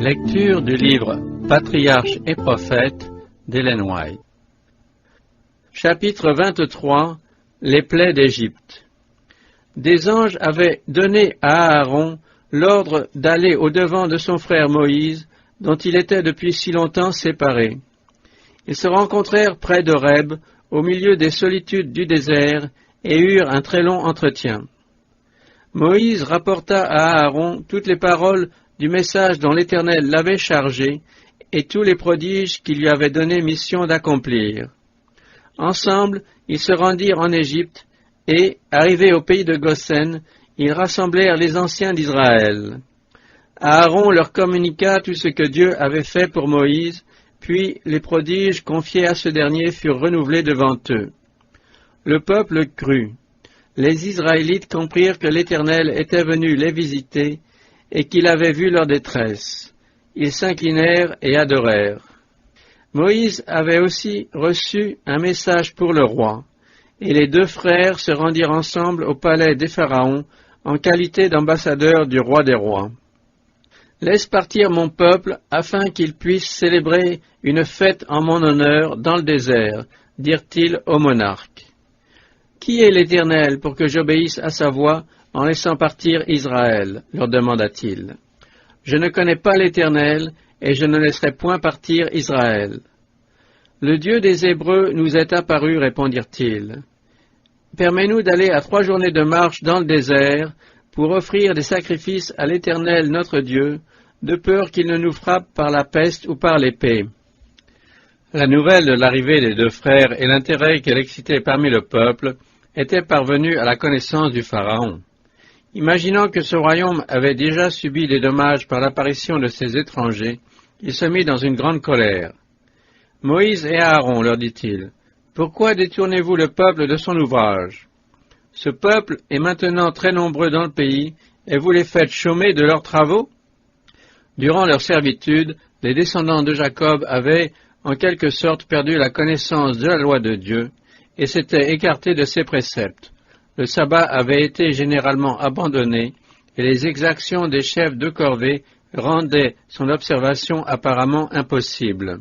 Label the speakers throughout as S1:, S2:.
S1: Lecture du livre Patriarches et prophètes d'Ellen White. Chapitre 23. Les plaies d'Égypte. Des anges avaient donné à Aaron l'ordre d'aller au-devant de son frère Moïse, dont il était depuis si longtemps séparé. Ils se rencontrèrent près d'Horeb, au milieu des solitudes du désert, et eurent un très long entretien. Moïse rapporta à Aaron toutes les paroles du message dont l'Éternel l'avait chargé, et tous les prodiges qu'il lui avait donné mission d'accomplir. Ensemble, ils se rendirent en Égypte, et, arrivés au pays de Goshen, ils rassemblèrent les anciens d'Israël. Aaron leur communiqua tout ce que Dieu avait fait pour Moïse, puis les prodiges confiés à ce dernier furent renouvelés devant eux. Le peuple crut. Les Israélites comprirent que l'Éternel était venu les visiter, et qu'il avait vu leur détresse. Ils s'inclinèrent et adorèrent. Moïse avait aussi reçu un message pour le roi, et les deux frères se rendirent ensemble au palais des Pharaons en qualité d'ambassadeurs du roi des rois. « Laisse partir mon peuple afin qu'il puisse célébrer une fête en mon honneur dans le désert, dirent-ils au monarque. Qui est l'Éternel pour que j'obéisse à sa voix en laissant partir Israël, leur demanda-t-il. Je ne connais pas l'Éternel, et je ne laisserai point partir Israël. Le Dieu des Hébreux nous est apparu, répondirent-ils. Permets-nous d'aller à 3 journées de marche dans le désert, pour offrir des sacrifices à l'Éternel notre Dieu, de peur qu'il ne nous frappe par la peste ou par l'épée. La nouvelle de l'arrivée des deux frères et l'intérêt qu'elle excitait parmi le peuple étaient parvenus à la connaissance du Pharaon. Imaginant que ce royaume avait déjà subi des dommages par l'apparition de ces étrangers, il se mit dans une grande colère. « Moïse et Aaron, leur dit-il, pourquoi détournez-vous le peuple de son ouvrage? Ce peuple est maintenant très nombreux dans le pays, et vous les faites chômer de leurs travaux? » Durant leur servitude, les descendants de Jacob avaient, en quelque sorte, perdu la connaissance de la loi de Dieu, et s'étaient écartés de ses préceptes. Le sabbat avait été généralement abandonné, et les exactions des chefs de corvée rendaient son observation apparemment impossible.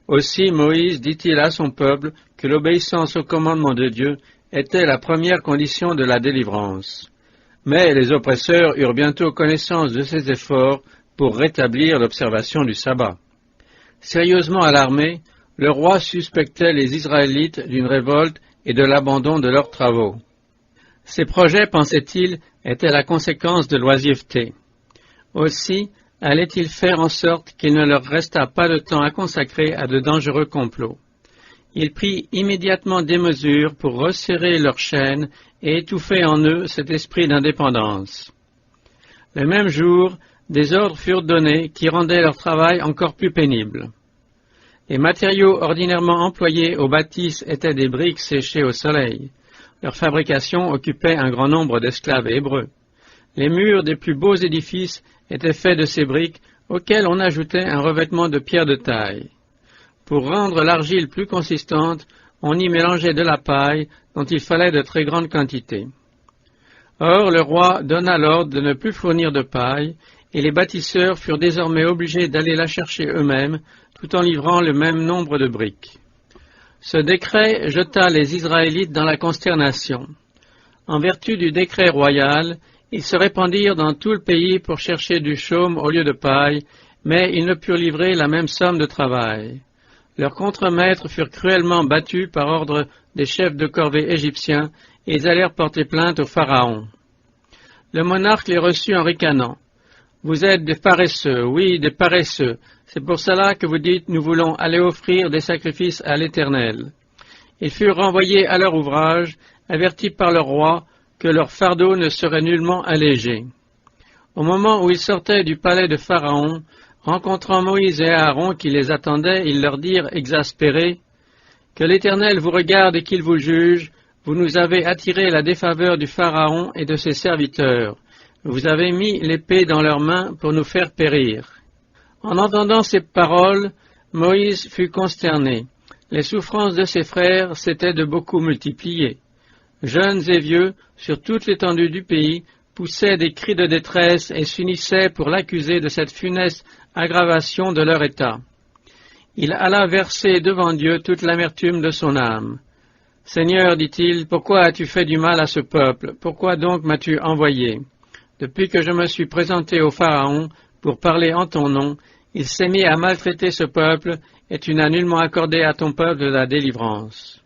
S1: Aussi Moïse dit-il à son peuple que l'obéissance au commandement de Dieu était la première condition de la délivrance. Mais les oppresseurs eurent bientôt connaissance de ses efforts pour rétablir l'observation du sabbat. Sérieusement alarmé, le roi suspectait les Israélites d'une révolte et de l'abandon de leurs travaux. Ces projets, pensait-il, étaient la conséquence de l'oisiveté. Aussi, allait-il faire en sorte qu'il ne leur restât pas de temps à consacrer à de dangereux complots. Il prit immédiatement des mesures pour resserrer leurs chaînes et étouffer en eux cet esprit d'indépendance. Le même jour, des ordres furent donnés qui rendaient leur travail encore plus pénible. Les matériaux ordinairement employés aux bâtisses étaient des briques séchées au soleil. Leur fabrication occupait un grand nombre d'esclaves hébreux. Les murs des plus beaux édifices étaient faits de ces briques auxquelles on ajoutait un revêtement de pierre de taille. Pour rendre l'argile plus consistante, on y mélangeait de la paille dont il fallait de très grandes quantités. Or, le roi donna l'ordre de ne plus fournir de paille, et les bâtisseurs furent désormais obligés d'aller la chercher eux-mêmes, tout en livrant le même nombre de briques. Ce décret jeta les Israélites dans la consternation. En vertu du décret royal, ils se répandirent dans tout le pays pour chercher du chaume au lieu de paille, mais ils ne purent livrer la même somme de travail. Leurs contremaîtres furent cruellement battus par ordre des chefs de corvée égyptiens, et ils allèrent porter plainte au Pharaon. Le monarque les reçut en ricanant. « Vous êtes des paresseux, oui, des paresseux. C'est pour cela que vous dites, nous voulons aller offrir des sacrifices à l'Éternel. » Ils furent renvoyés à leur ouvrage, avertis par le roi que leur fardeau ne serait nullement allégé. Au moment où ils sortaient du palais de Pharaon, rencontrant Moïse et Aaron qui les attendaient, ils leur dirent exaspérés, « Que l'Éternel vous regarde et qu'il vous juge, vous nous avez attiré la défaveur du Pharaon et de ses serviteurs. Vous avez mis l'épée dans leurs mains pour nous faire périr. » En entendant ces paroles, Moïse fut consterné. Les souffrances de ses frères s'étaient de beaucoup multipliées. Jeunes et vieux, sur toute l'étendue du pays, poussaient des cris de détresse et s'unissaient pour l'accuser de cette funeste aggravation de leur état. Il alla verser devant Dieu toute l'amertume de son âme. « Seigneur, dit-il, pourquoi as-tu fait du mal à ce peuple? Pourquoi donc m'as-tu envoyé? Depuis que je me suis présenté au Pharaon pour parler en ton nom, il s'est mis à maltraiter ce peuple, et tu n'as nullement accordé à ton peuple la délivrance. »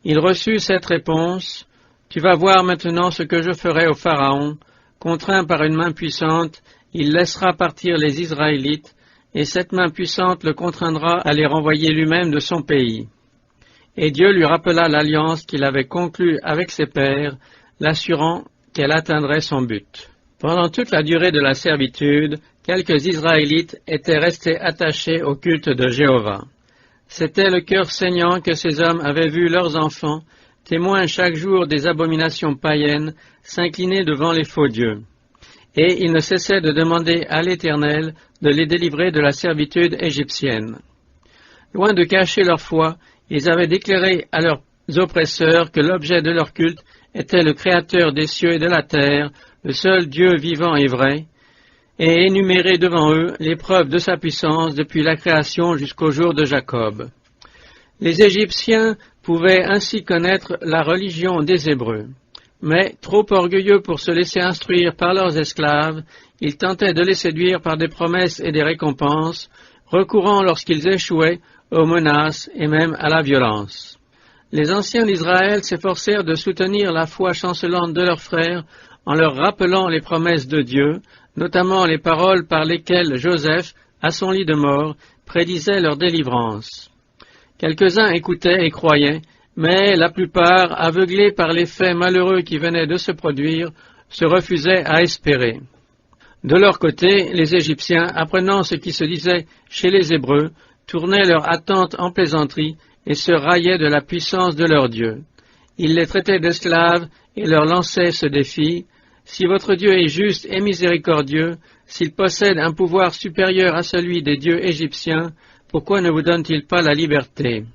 S1: Il reçut cette réponse. « Tu vas voir maintenant ce que je ferai au Pharaon. Contraint par une main puissante, il laissera partir les Israélites, et cette main puissante le contraindra à les renvoyer lui-même de son pays. » Et Dieu lui rappela l'alliance qu'il avait conclue avec ses pères, l'assurant qu'elle atteindrait son but. Pendant toute la durée de la servitude, quelques Israélites étaient restés attachés au culte de Jéhovah. C'était le cœur saignant que ces hommes avaient vu leurs enfants, témoins chaque jour des abominations païennes, s'incliner devant les faux dieux. Et ils ne cessaient de demander à l'Éternel de les délivrer de la servitude égyptienne. Loin de cacher leur foi, ils avaient déclaré à leurs oppresseurs que l'objet de leur culte était le Créateur des cieux et de la terre, le seul Dieu vivant et vrai, et énuméré devant eux les preuves de sa puissance depuis la création jusqu'au jour de Jacob. Les Égyptiens pouvaient ainsi connaître la religion des Hébreux. Mais, trop orgueilleux pour se laisser instruire par leurs esclaves, ils tentaient de les séduire par des promesses et des récompenses, recourant lorsqu'ils échouaient aux menaces et même à la violence. Les anciens d'Israël s'efforcèrent de soutenir la foi chancelante de leurs frères en leur rappelant les promesses de Dieu, notamment les paroles par lesquelles Joseph, à son lit de mort, prédisait leur délivrance. Quelques-uns écoutaient et croyaient, mais la plupart, aveuglés par les faits malheureux qui venaient de se produire, se refusaient à espérer. De leur côté, les Égyptiens, apprenant ce qui se disait chez les Hébreux, tournaient leur attente en plaisanterie et se raillaient de la puissance de leur Dieu. Ils les traitaient d'esclaves et leur lançaient ce défi: « Si votre Dieu est juste et miséricordieux, s'il possède un pouvoir supérieur à celui des dieux égyptiens, pourquoi ne vous donne-t-il pas la liberté ?»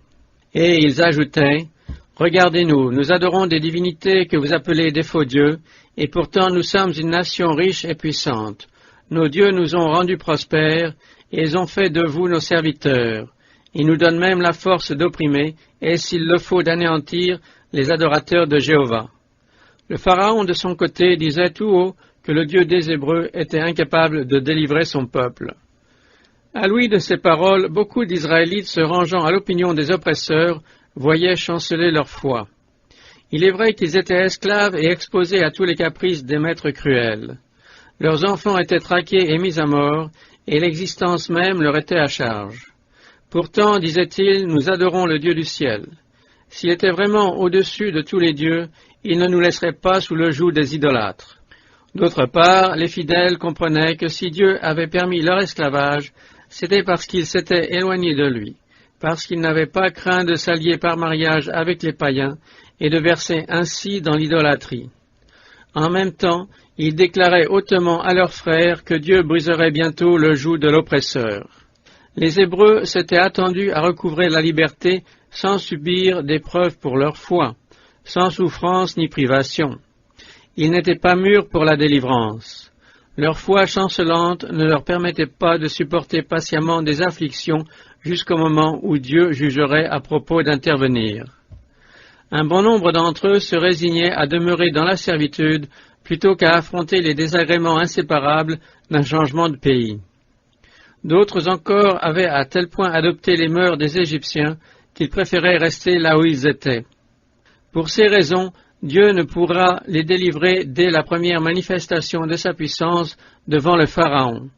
S1: Et ils ajoutaient: « Regardez-nous, nous adorons des divinités que vous appelez des faux dieux, et pourtant nous sommes une nation riche et puissante. Nos dieux nous ont rendus prospères, et ils ont fait de vous nos serviteurs. Ils nous donnent même la force d'opprimer, et s'il le faut d'anéantir, les adorateurs de Jéhovah. » Le Pharaon, de son côté, disait tout haut que le Dieu des Hébreux était incapable de délivrer son peuple. À l'ouïe de ces paroles, beaucoup d'Israélites, se rangeant à l'opinion des oppresseurs, voyaient chanceler leur foi. Il est vrai qu'ils étaient esclaves et exposés à tous les caprices des maîtres cruels. Leurs enfants étaient traqués et mis à mort, et l'existence même leur était à charge. Pourtant, disaient-ils, nous adorons le Dieu du ciel. S'il était vraiment au-dessus de tous les dieux, il ne nous laisserait pas sous le joug des idolâtres. D'autre part, les fidèles comprenaient que si Dieu avait permis leur esclavage, c'était parce qu'ils s'étaient éloignés de lui, parce qu'ils n'avaient pas craint de s'allier par mariage avec les païens et de verser ainsi dans l'idolâtrie. En même temps, ils déclaraient hautement à leurs frères que Dieu briserait bientôt le joug de l'oppresseur. Les Hébreux s'étaient attendus à recouvrer la liberté sans subir d'épreuves pour leur foi, sans souffrance ni privation. Ils n'étaient pas mûrs pour la délivrance. Leur foi chancelante ne leur permettait pas de supporter patiemment des afflictions jusqu'au moment où Dieu jugerait à propos d'intervenir. Un bon nombre d'entre eux se résignaient à demeurer dans la servitude plutôt qu'à affronter les désagréments inséparables d'un changement de pays. D'autres encore avaient à tel point adopté les mœurs des Égyptiens qu'ils préféraient rester là où ils étaient. Pour ces raisons, Dieu ne pourra les délivrer dès la première manifestation de sa puissance devant le Pharaon.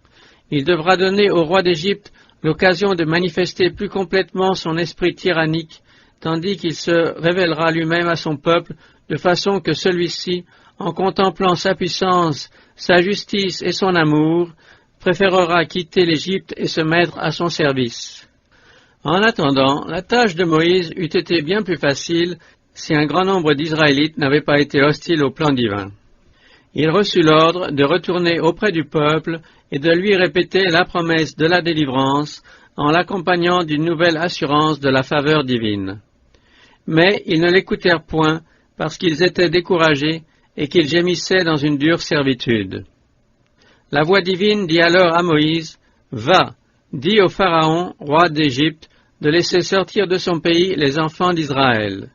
S1: Il devra donner au roi d'Égypte l'occasion de manifester plus complètement son esprit tyrannique, tandis qu'il se révélera lui-même à son peuple, de façon que celui-ci, en contemplant sa puissance, sa justice et son amour, préférera quitter l'Égypte et se mettre à son service. En attendant, la tâche de Moïse eût été bien plus facile si un grand nombre d'Israélites n'avaient pas été hostiles au plan divin. Il reçut l'ordre de retourner auprès du peuple et de lui répéter la promesse de la délivrance en l'accompagnant d'une nouvelle assurance de la faveur divine. Mais ils ne l'écoutèrent point parce qu'ils étaient découragés et qu'ils gémissaient dans une dure servitude. La voix divine dit alors à Moïse: « Va, dis au Pharaon, roi d'Égypte, de laisser sortir de son pays les enfants d'Israël. »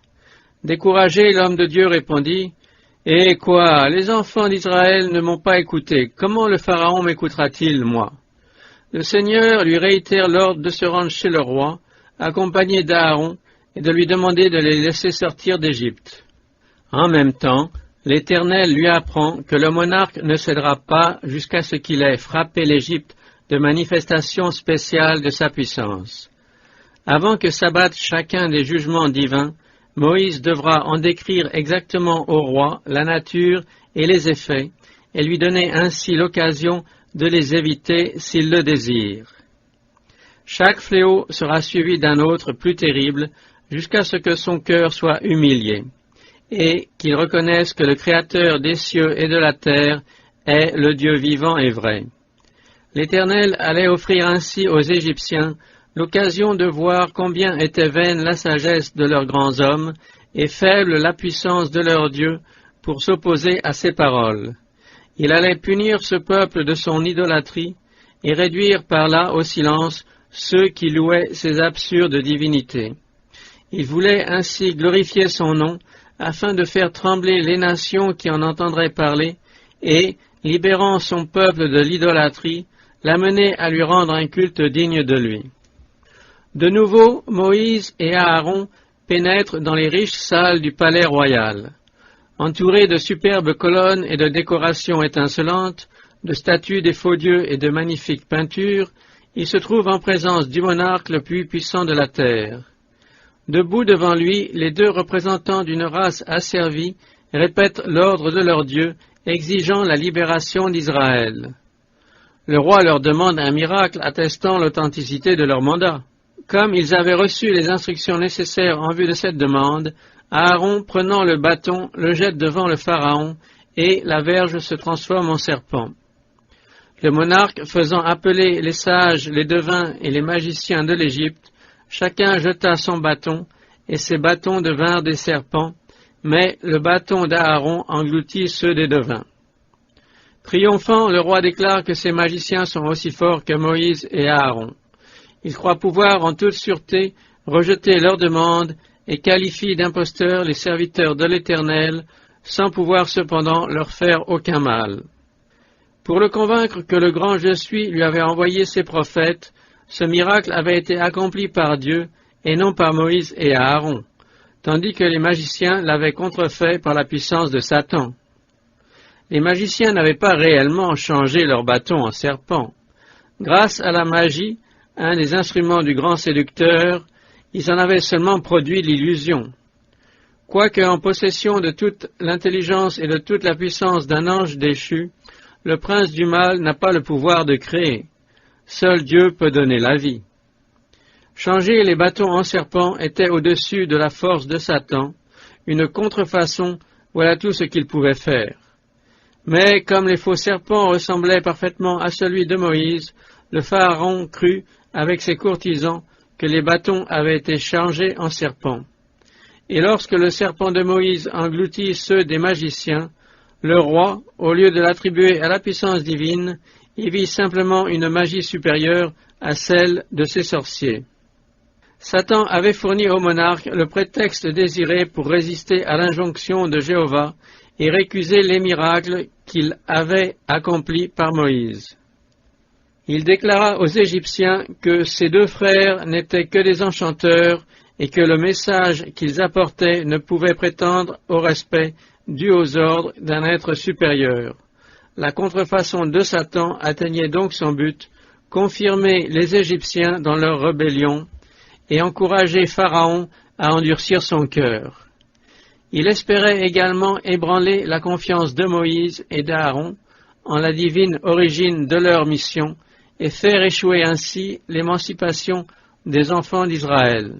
S1: Découragé, l'homme de Dieu répondit, « Eh quoi, les enfants d'Israël ne m'ont pas écouté, comment le Pharaon m'écoutera-t-il, moi ?» Le Seigneur lui réitère l'ordre de se rendre chez le roi, accompagné d'Aaron, et de lui demander de les laisser sortir d'Égypte. En même temps, l'Éternel lui apprend que le monarque ne cédera pas jusqu'à ce qu'il ait frappé l'Égypte de manifestations spéciales de sa puissance. Avant que s'abatte chacun des jugements divins, Moïse devra en décrire exactement au roi la nature et les effets, et lui donner ainsi l'occasion de les éviter s'il le désire. Chaque fléau sera suivi d'un autre plus terrible, jusqu'à ce que son cœur soit humilié, et qu'il reconnaisse que le Créateur des cieux et de la terre est le Dieu vivant et vrai. L'Éternel allait offrir ainsi aux Égyptiens l'occasion de voir combien était vaine la sagesse de leurs grands hommes et faible la puissance de leur Dieu pour s'opposer à ses paroles. Il allait punir ce peuple de son idolâtrie et réduire par là au silence ceux qui louaient ses absurdes divinités. Il voulait ainsi glorifier son nom afin de faire trembler les nations qui en entendraient parler et, libérant son peuple de l'idolâtrie, l'amener à lui rendre un culte digne de lui. De nouveau, Moïse et Aaron pénètrent dans les riches salles du palais royal. Entourés de superbes colonnes et de décorations étincelantes, de statues des faux dieux et de magnifiques peintures, ils se trouvent en présence du monarque le plus puissant de la terre. Debout devant lui, les deux représentants d'une race asservie répètent l'ordre de leur Dieu, exigeant la libération d'Israël. Le roi leur demande un miracle attestant l'authenticité de leur mandat. Comme ils avaient reçu les instructions nécessaires en vue de cette demande, Aaron, prenant le bâton, le jette devant le Pharaon, et la verge se transforme en serpent. Le monarque, faisant appeler les sages, les devins et les magiciens de l'Égypte, chacun jeta son bâton, et ces bâtons devinrent des serpents, mais le bâton d'Aaron engloutit ceux des devins. Triomphant, le roi déclare que ces magiciens sont aussi forts que Moïse et Aaron. Il croit pouvoir en toute sûreté rejeter leurs demandes et qualifie d'imposteurs les serviteurs de l'Éternel, sans pouvoir cependant leur faire aucun mal. Pour le convaincre que le grand Je suis lui avait envoyé ses prophètes, ce miracle avait été accompli par Dieu et non par Moïse et Aaron, tandis que les magiciens l'avaient contrefait par la puissance de Satan. Les magiciens n'avaient pas réellement changé leur bâton en serpent. Grâce à la magie, un des instruments du grand séducteur, ils en avaient seulement produit l'illusion. Quoique en possession de toute l'intelligence et de toute la puissance d'un ange déchu, le prince du mal n'a pas le pouvoir de créer. Seul Dieu peut donner la vie. Changer les bâtons en serpents était au-dessus de la force de Satan, une contrefaçon, voilà tout ce qu'il pouvait faire. Mais comme les faux serpents ressemblaient parfaitement à celui de Moïse, le Pharaon crut, avec ses courtisans, que les bâtons avaient été changés en serpents. Et lorsque le serpent de Moïse engloutit ceux des magiciens, le roi, au lieu de l'attribuer à la puissance divine, y vit simplement une magie supérieure à celle de ses sorciers. Satan avait fourni au monarque le prétexte désiré pour résister à l'injonction de Jéhovah et récuser les miracles qu'il avait accomplis par Moïse. Il déclara aux Égyptiens que ses deux frères n'étaient que des enchanteurs et que le message qu'ils apportaient ne pouvait prétendre au respect dû aux ordres d'un être supérieur. La contrefaçon de Satan atteignait donc son but, confirmer les Égyptiens dans leur rébellion et encourager Pharaon à endurcir son cœur. Il espérait également ébranler la confiance de Moïse et d'Aaron en la divine origine de leur mission et faire échouer ainsi l'émancipation des enfants d'Israël.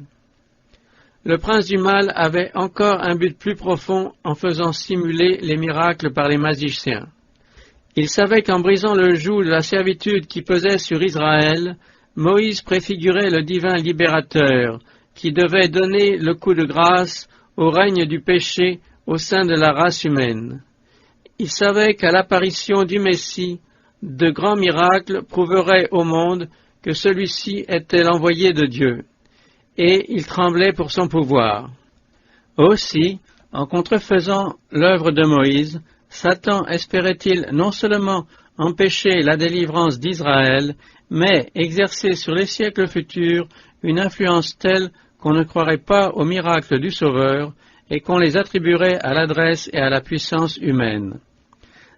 S1: Le prince du mal avait encore un but plus profond en faisant simuler les miracles par les magiciens. Il savait qu'en brisant le joug de la servitude qui pesait sur Israël, Moïse préfigurait le divin libérateur qui devait donner le coup de grâce au règne du péché au sein de la race humaine. Il savait qu'à l'apparition du Messie, de grands miracles prouveraient au monde que celui-ci était l'envoyé de Dieu, et il tremblait pour son pouvoir. Aussi, en contrefaisant l'œuvre de Moïse, Satan espérait-il non seulement empêcher la délivrance d'Israël, mais exercer sur les siècles futurs une influence telle qu'on ne croirait pas aux miracles du Sauveur et qu'on les attribuerait à l'adresse et à la puissance humaine.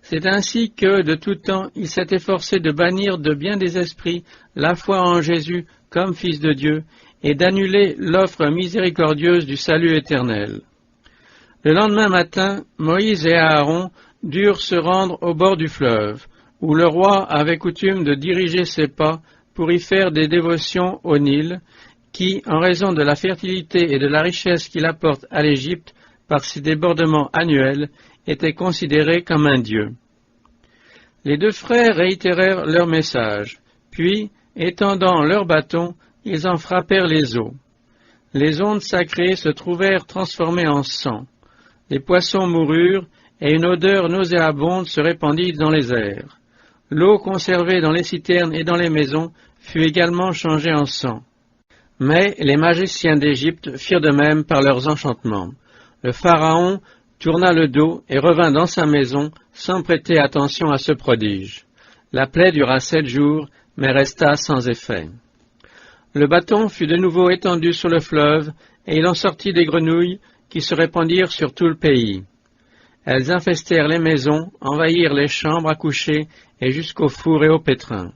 S1: C'est ainsi que, de tout temps, il s'est efforcé de bannir de bien des esprits la foi en Jésus comme Fils de Dieu et d'annuler l'offre miséricordieuse du salut éternel. Le lendemain matin, Moïse et Aaron durent se rendre au bord du fleuve, où le roi avait coutume de diriger ses pas pour y faire des dévotions au Nil, qui, en raison de la fertilité et de la richesse qu'il apporte à l'Égypte par ses débordements annuels, était considéré comme un dieu. Les deux frères réitérèrent leur message, puis, étendant leurs bâtons, ils en frappèrent les eaux. Les ondes sacrées se trouvèrent transformées en sang. Les poissons moururent, et une odeur nauséabonde se répandit dans les airs. L'eau conservée dans les citernes et dans les maisons fut également changée en sang. Mais les magiciens d'Égypte firent de même par leurs enchantements. Le Pharaon tourna le dos et revint dans sa maison sans prêter attention à ce prodige. La plaie dura 7 jours, mais resta sans effet. Le bâton fut de nouveau étendu sur le fleuve, et il en sortit des grenouilles qui se répandirent sur tout le pays. Elles infestèrent les maisons, envahirent les chambres à coucher et jusqu'aux fours et aux pétrins.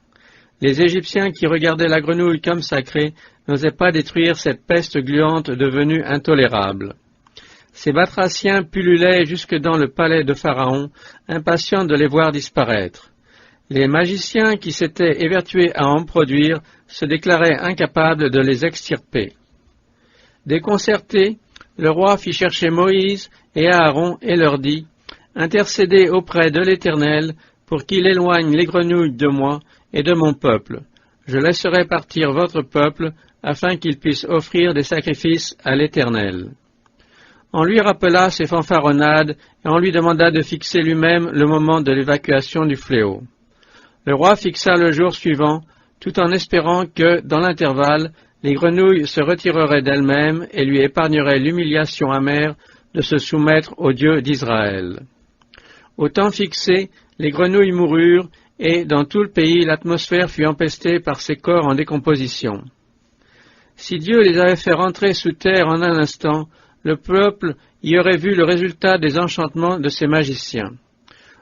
S1: Les Égyptiens qui regardaient la grenouille comme sacrée n'osaient pas détruire cette peste gluante devenue intolérable. Ces batraciens pullulaient jusque dans le palais de Pharaon, impatients de les voir disparaître. Les magiciens qui s'étaient évertués à en produire se déclaraient incapables de les extirper. Déconcerté, le roi fit chercher Moïse et Aaron et leur dit « Intercédez auprès de l'Éternel pour qu'il éloigne les grenouilles de moi et de mon peuple. Je laisserai partir votre peuple afin qu'il puisse offrir des sacrifices à l'Éternel. » On lui rappela ses fanfaronnades et on lui demanda de fixer lui-même le moment de l'évacuation du fléau. Le roi fixa le jour suivant, tout en espérant que, dans l'intervalle, les grenouilles se retireraient d'elles-mêmes et lui épargneraient l'humiliation amère de se soumettre au Dieu d'Israël. Au temps fixé, les grenouilles moururent et, dans tout le pays, l'atmosphère fut empestée par ces corps en décomposition. Si Dieu les avait fait rentrer sous terre en un instant, le peuple y aurait vu le résultat des enchantements de ces magiciens.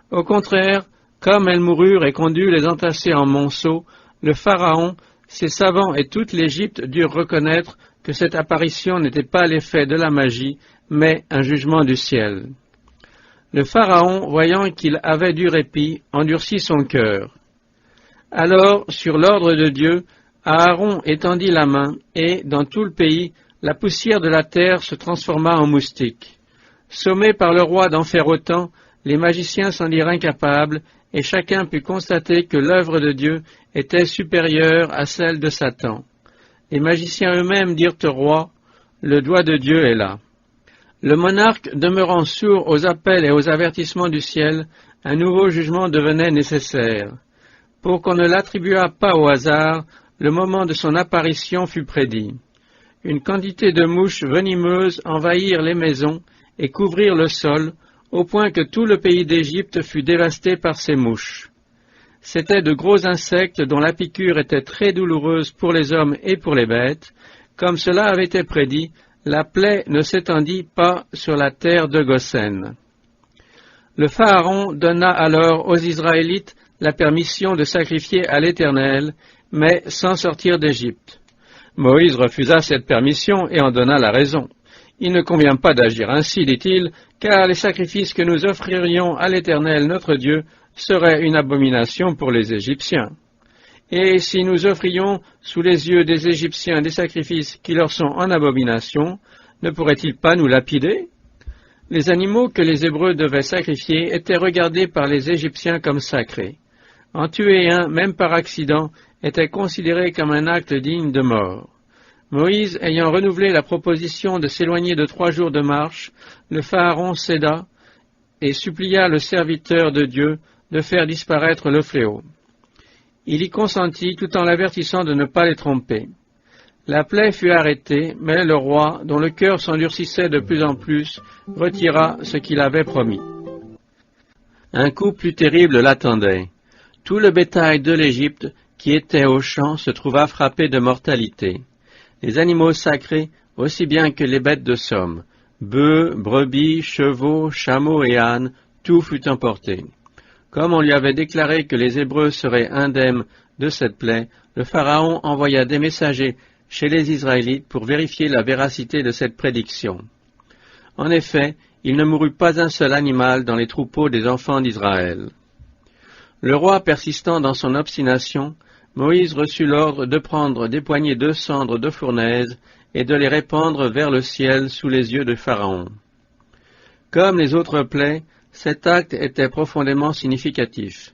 S1: Au contraire, comme elles moururent et qu'on dut les entasser en monceaux, le Pharaon, ses savants et toute l'Égypte durent reconnaître que cette apparition n'était pas l'effet de la magie, mais un jugement du ciel. Le Pharaon, voyant qu'il avait du répit, endurcit son cœur. Alors, sur l'ordre de Dieu, Aaron étendit la main, et, dans tout le pays, la poussière de la terre se transforma en moustiques. Sommés par le roi d'en faire autant, les magiciens s'en dirent incapables, et chacun put constater que l'œuvre de Dieu était supérieure à celle de Satan. Les magiciens eux-mêmes dirent au roi, « Le doigt de Dieu est là. » Le monarque demeurant sourd aux appels et aux avertissements du ciel, un nouveau jugement devenait nécessaire. Pour qu'on ne l'attribuât pas au hasard, le moment de son apparition fut prédit. Une quantité de mouches venimeuses envahirent les maisons et couvrirent le sol, au point que tout le pays d'Égypte fut dévasté par ces mouches. C'étaient de gros insectes dont la piqûre était très douloureuse pour les hommes et pour les bêtes. Comme cela avait été prédit, la plaie ne s'étendit pas sur la terre de Goshen. Le Pharaon donna alors aux Israélites la permission de sacrifier à l'Éternel, mais sans sortir d'Égypte. Moïse refusa cette permission et en donna la raison. Il ne convient pas d'agir ainsi, dit-il, car les sacrifices que nous offririons à l'Éternel notre Dieu seraient une abomination pour les Égyptiens. Et si nous offrions sous les yeux des Égyptiens des sacrifices qui leur sont en abomination, ne pourraient-ils pas nous lapider? Les animaux que les Hébreux devaient sacrifier étaient regardés par les Égyptiens comme sacrés. En tuer un, même par accident, était considéré comme un acte digne de mort. Moïse ayant renouvelé la proposition de s'éloigner de 3 jours de marche, le Pharaon céda et supplia le serviteur de Dieu de faire disparaître le fléau. Il y consentit tout en l'avertissant de ne pas les tromper. La plaie fut arrêtée, mais le roi, dont le cœur s'endurcissait de plus en plus, retira ce qu'il avait promis. Un coup plus terrible l'attendait. Tout le bétail de l'Égypte qui était aux champs se trouva frappé de mortalité. Les animaux sacrés, aussi bien que les bêtes de somme, bœufs, brebis, chevaux, chameaux et ânes, tout fut emporté. Comme on lui avait déclaré que les Hébreux seraient indemnes de cette plaie, le Pharaon envoya des messagers chez les Israélites pour vérifier la véracité de cette prédiction. En effet, il ne mourut pas un seul animal dans les troupeaux des enfants d'Israël. Le roi persistant dans son obstination, Moïse reçut l'ordre de prendre des poignées de cendres de fournaise et de les répandre vers le ciel sous les yeux de Pharaon. Comme les autres plaies, cet acte était profondément significatif.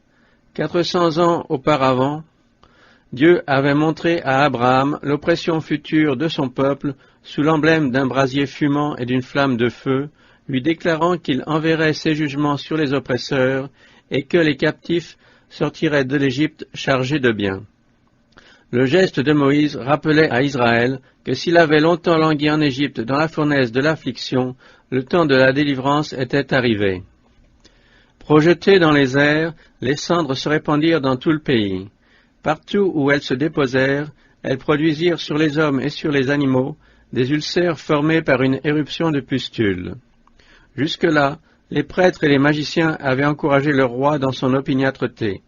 S1: 400 ans auparavant, Dieu avait montré à Abraham l'oppression future de son peuple sous l'emblème d'un brasier fumant et d'une flamme de feu, lui déclarant qu'il enverrait ses jugements sur les oppresseurs et que les captifs sortiraient de l'Égypte chargés de biens. Le geste de Moïse rappelait à Israël que s'il avait longtemps langui en Égypte dans la fournaise de l'affliction, le temps de la délivrance était arrivé. Projetées dans les airs, les cendres se répandirent dans tout le pays. Partout où elles se déposèrent, elles produisirent sur les hommes et sur les animaux des ulcères formés par une éruption de pustules. Jusque-là, les prêtres et les magiciens avaient encouragé le roi dans son opiniâtreté.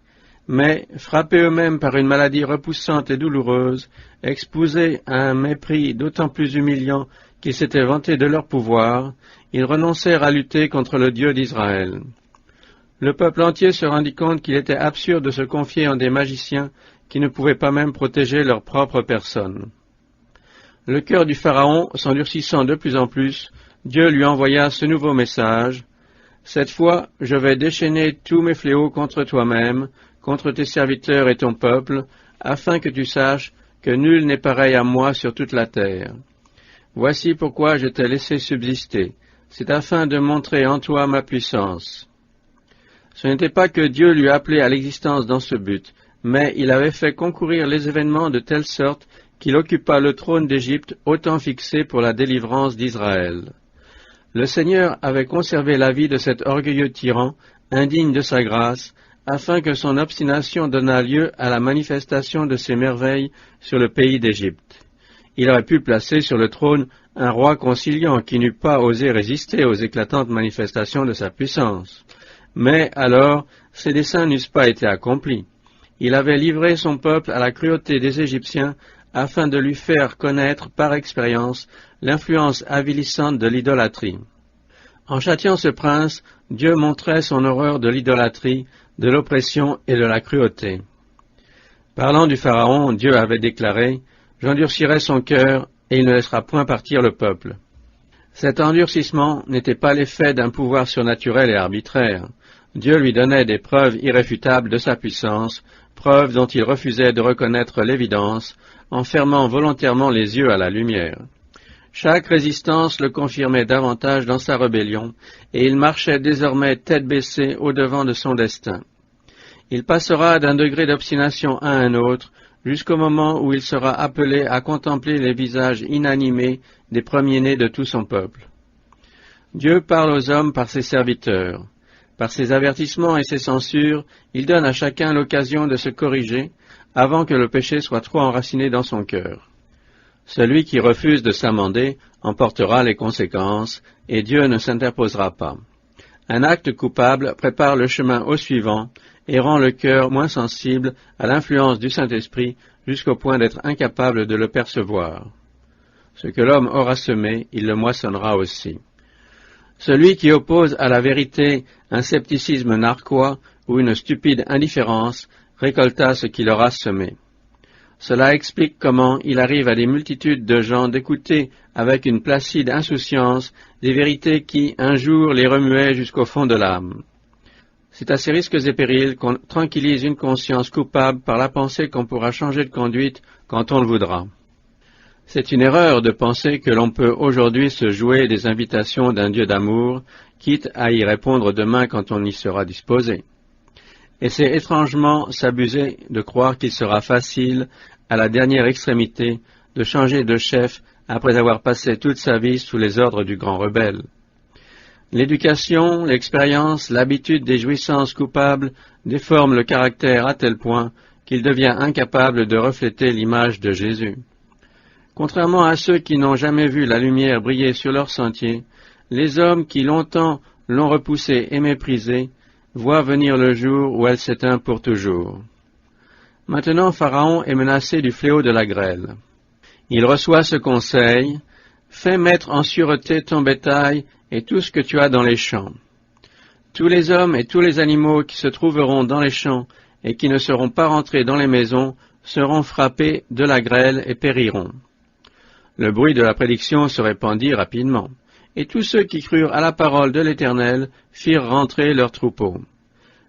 S1: Mais, frappés eux-mêmes par une maladie repoussante et douloureuse, exposés à un mépris d'autant plus humiliant qu'ils s'étaient vantés de leur pouvoir, ils renoncèrent à lutter contre le Dieu d'Israël. Le peuple entier se rendit compte qu'il était absurde de se confier en des magiciens qui ne pouvaient pas même protéger leur propre personne. Le cœur du Pharaon s'endurcissant de plus en plus, Dieu lui envoya ce nouveau message. « Cette fois, je vais déchaîner tous mes fléaux contre toi-même, contre tes serviteurs et ton peuple, afin que tu saches que nul n'est pareil à moi sur toute la terre. Voici pourquoi je t'ai laissé subsister. C'est afin de montrer en toi ma puissance. » Ce n'était pas que Dieu lui appelait à l'existence dans ce but, mais il avait fait concourir les événements de telle sorte qu'il occupa le trône d'Égypte au temps fixé pour la délivrance d'Israël. Le Seigneur avait conservé la vie de cet orgueilleux tyran, indigne de sa grâce, afin que son obstination donnât lieu à la manifestation de ses merveilles sur le pays d'Égypte. Il aurait pu placer sur le trône un roi conciliant qui n'eût pas osé résister aux éclatantes manifestations de sa puissance. Mais alors, ses desseins n'eussent pas été accomplis. Il avait livré son peuple à la cruauté des Égyptiens afin de lui faire connaître par expérience l'influence avilissante de l'idolâtrie. En châtiant ce prince, Dieu montrait son horreur de l'idolâtrie, de l'oppression et de la cruauté. Parlant du Pharaon, Dieu avait déclaré « J'endurcirai son cœur, et il ne laissera point partir le peuple. » Cet endurcissement n'était pas l'effet d'un pouvoir surnaturel et arbitraire. Dieu lui donnait des preuves irréfutables de sa puissance, preuves dont il refusait de reconnaître l'évidence, en fermant volontairement les yeux à la lumière. Chaque résistance le confirmait davantage dans sa rébellion, et il marchait désormais tête baissée au-devant de son destin. Il passera d'un degré d'obstination à un autre, jusqu'au moment où il sera appelé à contempler les visages inanimés des premiers-nés de tout son peuple. Dieu parle aux hommes par ses serviteurs. Par ses avertissements et ses censures, il donne à chacun l'occasion de se corriger avant que le péché soit trop enraciné dans son cœur. Celui qui refuse de s'amender en portera les conséquences, et Dieu ne s'interposera pas. Un acte coupable prépare le chemin au suivant et rend le cœur moins sensible à l'influence du Saint-Esprit jusqu'au point d'être incapable de le percevoir. Ce que l'homme aura semé, il le moissonnera aussi. Celui qui oppose à la vérité un scepticisme narquois ou une stupide indifférence récolta ce qu'il aura semé. Cela explique comment il arrive à des multitudes de gens d'écouter avec une placide insouciance des vérités qui, un jour, les remuaient jusqu'au fond de l'âme. C'est à ces risques et périls qu'on tranquillise une conscience coupable par la pensée qu'on pourra changer de conduite quand on le voudra. C'est une erreur de penser que l'on peut aujourd'hui se jouer des invitations d'un Dieu d'amour, quitte à y répondre demain quand on y sera disposé. et c'est étrangement s'abuser de croire qu'il sera facile, à la dernière extrémité, de changer de chef après avoir passé toute sa vie sous les ordres du grand rebelle. L'éducation, l'expérience, l'habitude des jouissances coupables déforment le caractère à tel point qu'il devient incapable de refléter l'image de Jésus. Contrairement à ceux qui n'ont jamais vu la lumière briller sur leur sentier, les hommes qui longtemps l'ont repoussée et méprisée voient venir le jour où elle s'éteint pour toujours. Maintenant, Pharaon est menacé du fléau de la grêle. Il reçoit ce conseil: « Fais mettre en sûreté ton bétail et tout ce que tu as dans les champs. Tous les hommes et tous les animaux qui se trouveront dans les champs et qui ne seront pas rentrés dans les maisons seront frappés de la grêle et périront. » Le bruit de la prédiction se répandit rapidement, et tous ceux qui crurent à la parole de l'Éternel firent rentrer leurs troupeaux.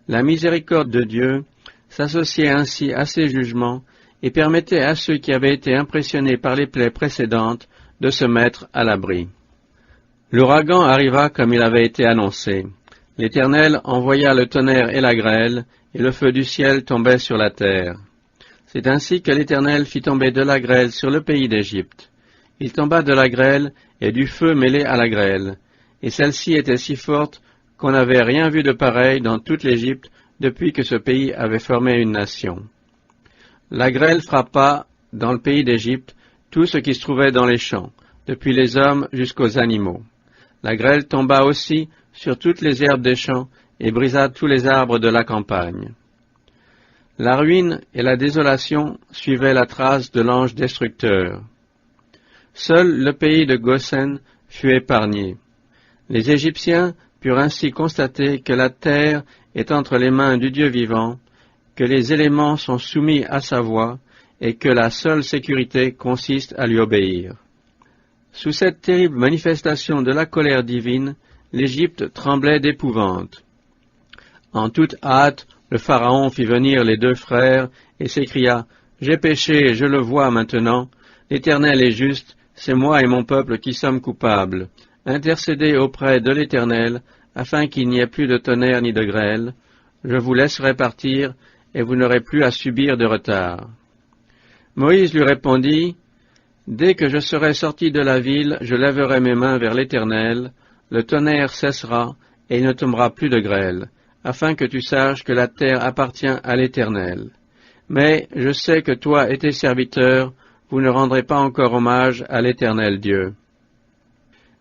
S1: La miséricorde de Dieu s'associait ainsi à ces jugements et permettait à ceux qui avaient été impressionnés par les plaies précédentes de se mettre à l'abri. L'ouragan arriva comme il avait été annoncé. L'Éternel envoya le tonnerre et la grêle, et le feu du ciel tombait sur la terre. C'est ainsi que l'Éternel fit tomber de la grêle sur le pays d'Égypte. Il tomba de la grêle et du feu mêlé à la grêle, et celle-ci était si forte qu'on n'avait rien vu de pareil dans toute l'Égypte depuis que ce pays avait formé une nation. La grêle frappa dans le pays d'Égypte tout ce qui se trouvait dans les champs, depuis les hommes jusqu'aux animaux. La grêle tomba aussi sur toutes les herbes des champs et brisa tous les arbres de la campagne. La ruine et la désolation suivaient la trace de l'ange destructeur. Seul le pays de Goshen fut épargné. Les Égyptiens purent ainsi constater que la terre est entre les mains du Dieu vivant, que les éléments sont soumis à sa voix, et que la seule sécurité consiste à lui obéir. Sous cette terrible manifestation de la colère divine, l'Égypte tremblait d'épouvante. En toute hâte, le Pharaon fit venir les deux frères et s'écria: « J'ai péché, je le vois maintenant. L'Éternel est juste, c'est moi et mon peuple qui sommes coupables. Intercédez auprès de l'Éternel, afin qu'il n'y ait plus de tonnerre ni de grêle. Je vous laisserai partir, et vous n'aurez plus à subir de retard. » Moïse lui répondit: « Dès que je serai sorti de la ville, je lèverai mes mains vers l'Éternel, le tonnerre cessera, et il ne tombera plus de grêle, afin que tu saches que la terre appartient à l'Éternel. Mais je sais que toi et tes serviteurs, vous ne rendrez pas encore hommage à l'Éternel Dieu. »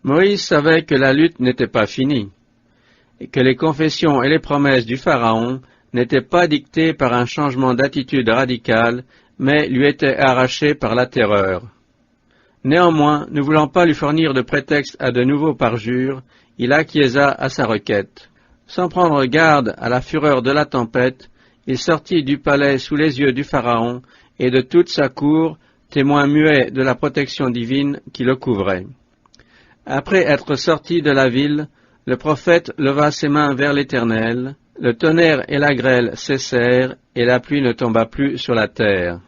S1: Moïse savait que la lutte n'était pas finie, et que les confessions et les promesses du Pharaon n'étaient pas dictées par un changement d'attitude radicale, mais lui étaient arrachées par la terreur. Néanmoins, ne voulant pas lui fournir de prétexte à de nouveaux parjures, il acquiesça à sa requête. Sans prendre garde à la fureur de la tempête, il sortit du palais sous les yeux du Pharaon et de toute sa cour, témoin muet de la protection divine qui le couvrait. Après être sorti de la ville, le prophète leva ses mains vers l'Éternel, le tonnerre et la grêle cessèrent, et la pluie ne tomba plus sur la terre.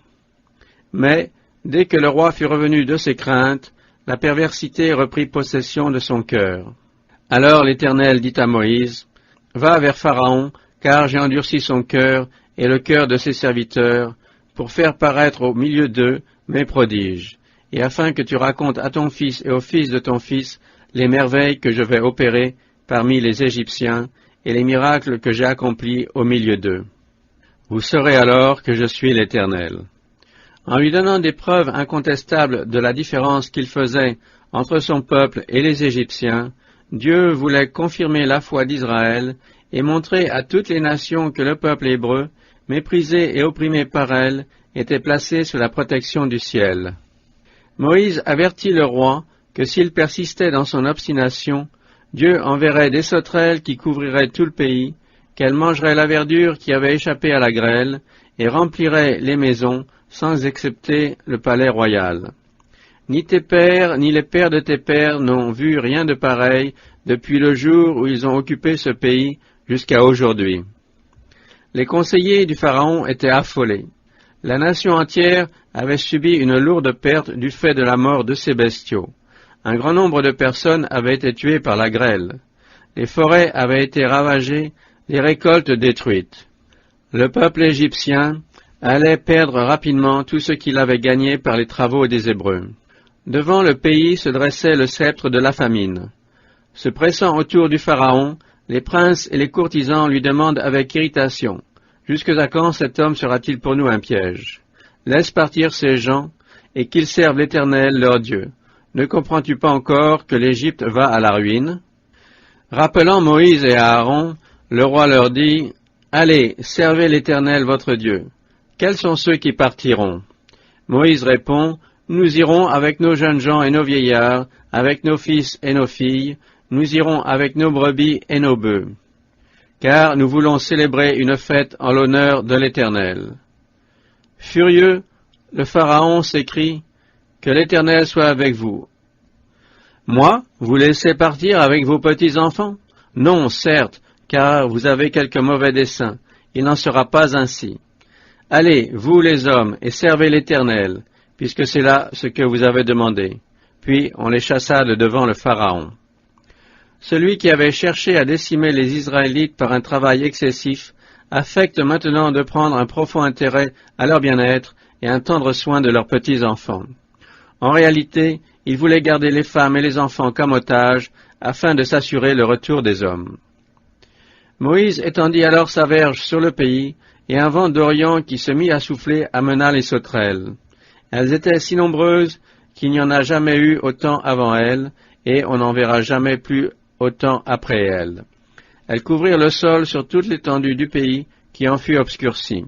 S1: Mais, dès que le roi fut revenu de ses craintes, la perversité reprit possession de son cœur. Alors l'Éternel dit à Moïse: « Va vers Pharaon, car j'ai endurci son cœur et le cœur de ses serviteurs, pour faire paraître au milieu d'eux mes prodiges, et afin que tu racontes à ton fils et au fils de ton fils les merveilles que je vais opérer parmi les Égyptiens, et les miracles que j'ai accomplis au milieu d'eux. Vous saurez alors que je suis l'Éternel. » En lui donnant des preuves incontestables de la différence qu'il faisait entre son peuple et les Égyptiens, Dieu voulait confirmer la foi d'Israël et montrer à toutes les nations que le peuple hébreu, méprisé et opprimé par elle, était placé sous la protection du ciel. Moïse avertit le roi que s'il persistait dans son obstination, Dieu enverrait des sauterelles qui couvriraient tout le pays, qu'elles mangeraient la verdure qui avait échappé à la grêle, et rempliraient les maisons, sans excepter le palais royal. Ni tes pères, ni les pères de tes pères n'ont vu rien de pareil depuis le jour où ils ont occupé ce pays jusqu'à aujourd'hui. Les conseillers du Pharaon étaient affolés. La nation entière avait subi une lourde perte du fait de la mort de ces bestiaux. Un grand nombre de personnes avaient été tuées par la grêle. Les forêts avaient été ravagées, les récoltes détruites. Le peuple égyptien allait perdre rapidement tout ce qu'il avait gagné par les travaux des Hébreux. Devant le pays se dressait le sceptre de la famine. Se pressant autour du Pharaon, les princes et les courtisans lui demandent avec irritation, « Jusque à quand cet homme sera-t-il pour nous un piège? Laisse partir ces gens, et qu'ils servent l'Éternel leur Dieu. Ne comprends-tu pas encore que l'Égypte va à la ruine ?» Rappelant Moïse et Aaron, le roi leur dit, « Allez, servez l'Éternel votre Dieu. Quels sont ceux qui partiront ?» Moïse répond, « Nous irons avec nos jeunes gens et nos vieillards, avec nos fils et nos filles, nous irons avec nos brebis et nos bœufs, car nous voulons célébrer une fête en l'honneur de l'Éternel. » Furieux, le Pharaon s'écrie, « Que l'Éternel soit avec vous. » Moi, vous laissez partir avec vos petits-enfants? Non, certes, car vous avez quelque mauvais dessein. Il n'en sera pas ainsi. Allez, vous les hommes, et servez l'Éternel, puisque c'est là ce que vous avez demandé. Puis on les chassa de devant le Pharaon. Celui qui avait cherché à décimer les Israélites par un travail excessif affecte maintenant de prendre un profond intérêt à leur bien-être et un tendre soin de leurs petits-enfants. En réalité, il voulait garder les femmes et les enfants comme otages afin de s'assurer le retour des hommes. Moïse étendit alors sa verge sur le pays, et un vent d'Orient qui se mit à souffler amena les sauterelles. Elles étaient si nombreuses qu'il n'y en a jamais eu autant avant elles, et on n'en verra jamais plus autant après elles. Elles couvrirent le sol sur toute l'étendue du pays, qui en fut obscurci.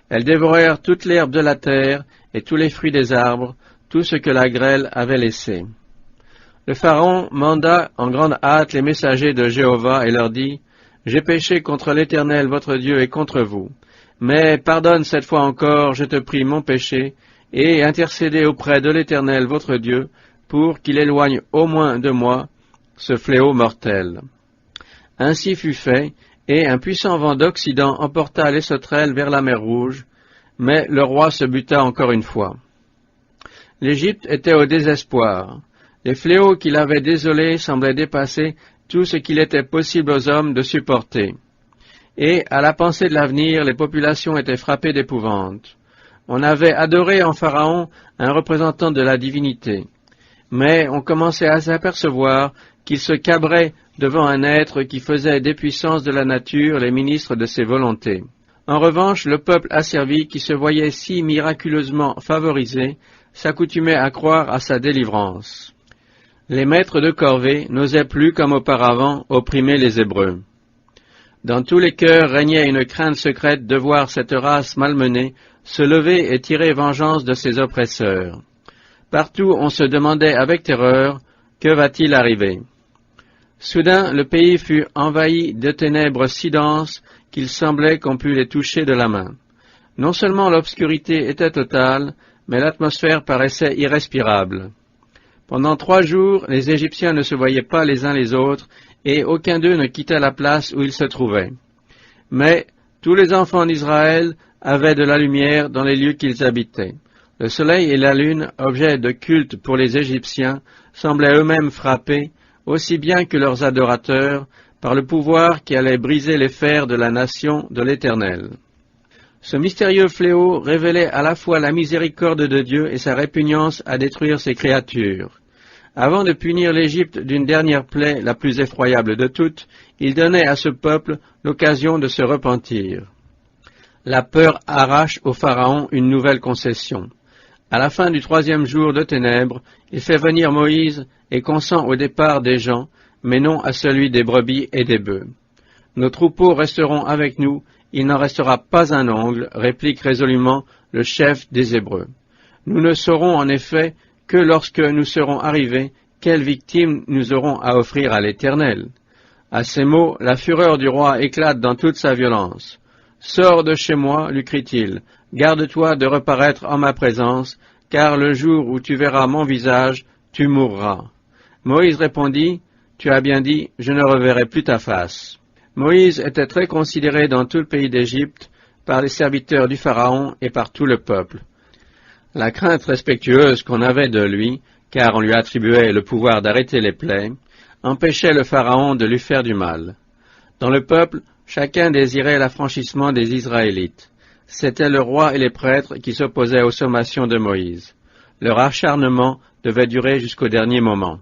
S1: Elles dévorèrent toute l'herbe de la terre et tous les fruits des arbres, tout ce que la grêle avait laissé. Le Pharaon manda en grande hâte les messagers de Jéhovah et leur dit, « J'ai péché contre l'Éternel votre Dieu et contre vous. Mais pardonne cette fois encore, je te prie, mon péché, et intercédez auprès de l'Éternel votre Dieu, pour qu'il éloigne au moins de moi ce fléau mortel. » Ainsi fut fait, et un puissant vent d'Occident emporta les sauterelles vers la mer Rouge, mais le roi se buta encore une fois. L'Égypte était au désespoir. Les fléaux qui l'avaient désolé semblaient dépasser tout ce qu'il était possible aux hommes de supporter. Et, à la pensée de l'avenir, les populations étaient frappées d'épouvante. On avait adoré en Pharaon un représentant de la divinité, mais on commençait à s'apercevoir qu'il se cabrait devant un être qui faisait des puissances de la nature les ministres de ses volontés. En revanche, le peuple asservi, qui se voyait si miraculeusement favorisé, s'accoutumait à croire à sa délivrance. Les maîtres de corvée n'osaient plus, comme auparavant, opprimer les Hébreux. Dans tous les cœurs régnait une crainte secrète de voir cette race malmenée se lever et tirer vengeance de ses oppresseurs. Partout on se demandait avec terreur, que va-t-il arriver? Soudain le pays fut envahi de ténèbres si denses qu'il semblait qu'on pût les toucher de la main. Non seulement l'obscurité était totale, mais l'atmosphère paraissait irrespirable. Pendant 3 jours, les Égyptiens ne se voyaient pas les uns les autres, et aucun d'eux ne quittait la place où ils se trouvaient. Mais tous les enfants d'Israël avaient de la lumière dans les lieux qu'ils habitaient. Le soleil et la lune, objets de culte pour les Égyptiens, semblaient eux-mêmes frappés, aussi bien que leurs adorateurs, par le pouvoir qui allait briser les fers de la nation de l'Éternel. Ce mystérieux fléau révélait à la fois la miséricorde de Dieu et sa répugnance à détruire ses créatures. Avant de punir l'Égypte d'une dernière plaie, la plus effroyable de toutes, il donnait à ce peuple l'occasion de se repentir. La peur arrache au Pharaon une nouvelle concession. À la fin du 3e jour de ténèbres, il fait venir Moïse et consent au départ des gens, mais non à celui des brebis et des bœufs. Nos troupeaux resteront avec nous, il n'en restera pas un ongle, réplique résolument le chef des Hébreux. Nous ne saurons en effet que lorsque nous serons arrivés, quelle victime nous aurons à offrir à l'Éternel. À ces mots, la fureur du roi éclate dans toute sa violence. « Sors de chez moi, lui crie-t-il, garde-toi de reparaître en ma présence, car le jour où tu verras mon visage, tu mourras. » Moïse répondit, « Tu as bien dit, je ne reverrai plus ta face. » Moïse était très considéré dans tout le pays d'Égypte, par les serviteurs du Pharaon et par tout le peuple. La crainte respectueuse qu'on avait de lui, car on lui attribuait le pouvoir d'arrêter les plaies, empêchait le Pharaon de lui faire du mal. Dans le peuple, Chacun désirait l'affranchissement des Israélites. C'étaient le roi et les prêtres qui s'opposaient aux sommations de Moïse. Leur acharnement devait durer jusqu'au dernier moment.